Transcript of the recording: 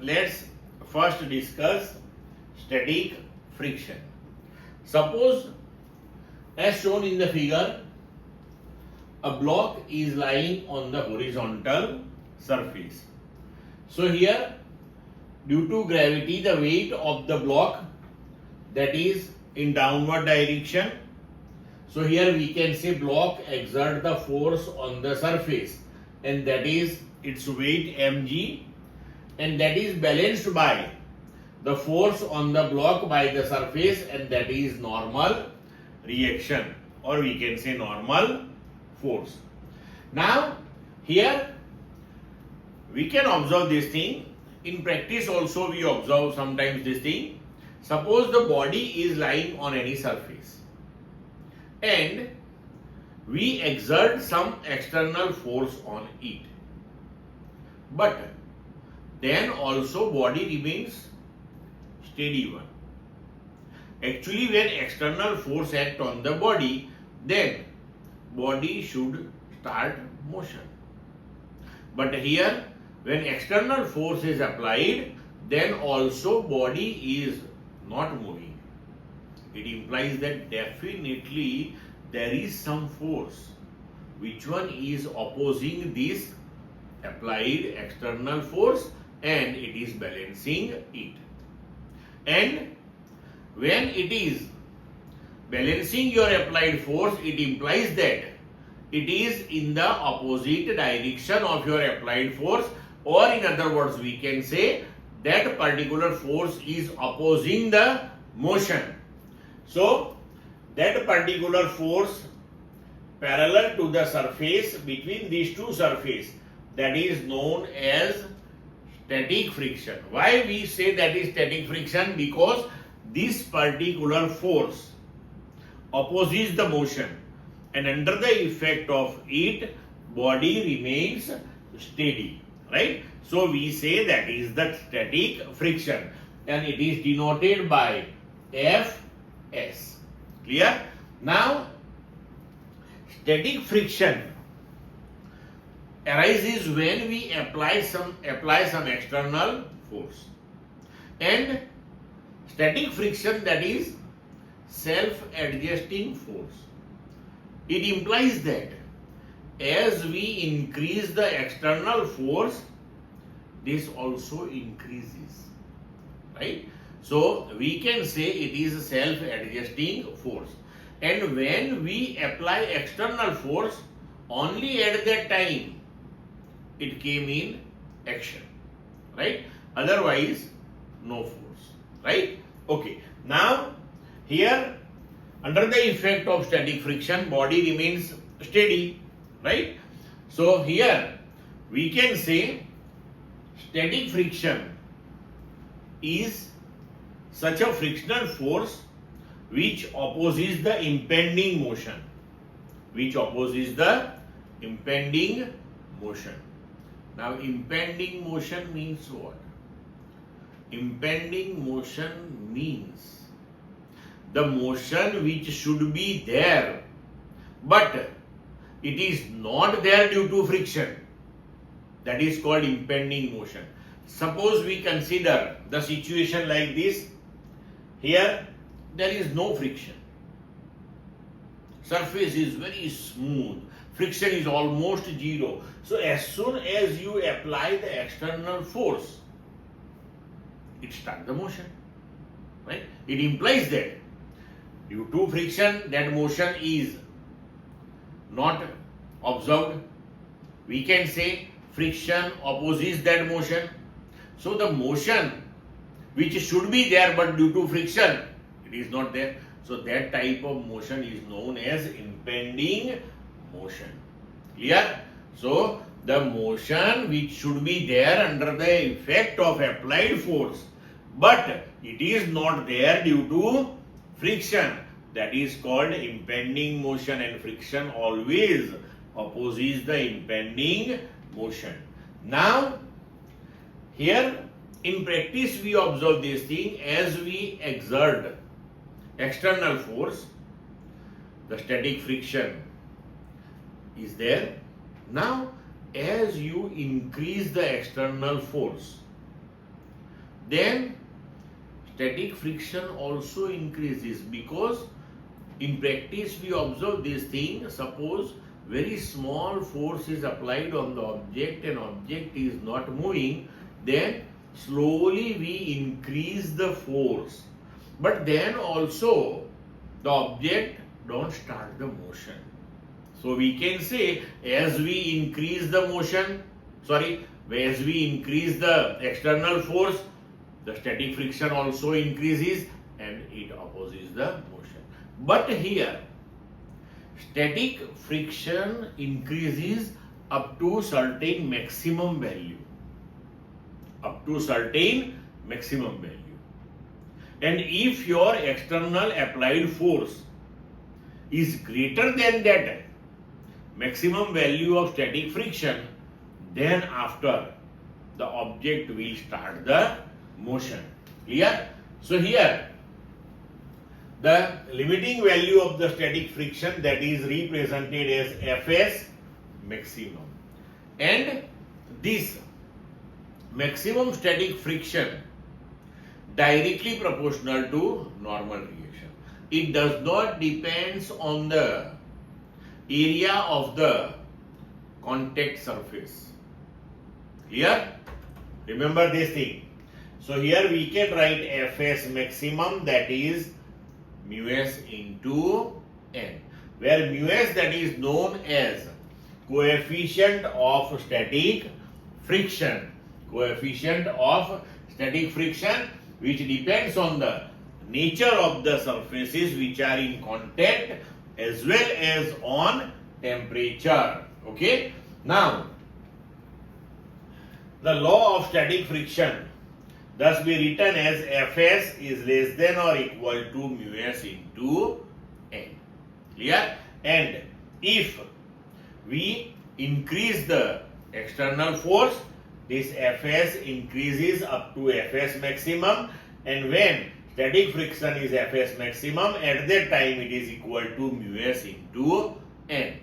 let's first discuss static friction. Suppose, as shown in the figure, a block is lying on the horizontal surface. So here, due to gravity, the weight of the block, that is in downward direction. So here we can say block exert the force on the surface, and that is its weight mg, and that is balanced by the force on the block by the surface, and that is normal reaction, or we can say normal force. Now here we can observe this thing. In practice also we observe sometimes this thing. Suppose the body is lying on any surface and we exert some external force on it, but then also body remains steady one. Actually, when external force act on the body, then body should start motion. But here, when external force is applied, then also body is not moving. It implies that definitely there is some force. Which one is opposing this applied external force, and it is balancing it. And when it is balancing your applied force, it implies that it is in the opposite direction of your applied force, or in other words we can say that particular force is opposing the motion. So that particular force parallel to the surface between these two surfaces, that is known as static friction. Why we say that is static friction? Because this particular force opposes the motion, and under the effect of it, body remains steady, right? So we say that is the static friction, and it is denoted by Fs. Clear? Now, static friction arises when we apply some external force, and static friction, that is self-adjusting force. It implies that as we increase the external force, this also increases, right? So we can say it is a self-adjusting force, and when we apply external force, only at that time it came in action, right? Otherwise no force, right? Okay, now here under the effect of static friction, body remains steady, right? So here we can say static friction is such a frictional force which opposes the impending motion. Which opposes the impending motion. Now, impending motion means what? Impending motion means the motion which should be there, but it is not there due to friction. That is called impending motion. Suppose we consider the situation like this. Here there is no friction. Surface is very smooth. Friction is almost zero. So as soon as you apply the external force, it starts the motion, right? It implies that due to friction, that motion is not observed. We can say friction opposes that motion. So the motion which should be there but due to friction, it is not there. So that type of motion is known as impending motion. Clear? So the motion which should be there under the effect of applied force, but it is not there due to friction, that is called impending motion, and friction always opposes the impending motion. Now here in practice we observe this thing. As we exert external force, the static friction is there. Now as you increase the external force, then static friction also increases, because in practice we observe this thing. Suppose very small force is applied on the object and object is not moving, then slowly we increase the force, but then also the object don't start the motion. So we can say, as we increase the external force, the static friction also increases and it opposes the motion. But here, static friction increases up to certain maximum value. And if your external applied force is greater than that maximum value of static friction, then after the object will start the motion. Clear? So here the limiting value of the static friction, that is represented as Fs maximum, and this maximum static friction directly proportional to normal reaction. It does not depends on the area of the contact surface. Clear? Remember this thing. So here we can write Fs maximum, that is μs into n, where μs, that is known as coefficient of static friction, which depends on the nature of the surfaces which are in contact as well as on temperature. Okay. Now, the law of static friction thus be written as Fs is less than or equal to μs into n. Clear? And if we increase the external force, this Fs increases up to Fs maximum, and when static friction is Fs maximum, at that time it is equal to μs into n.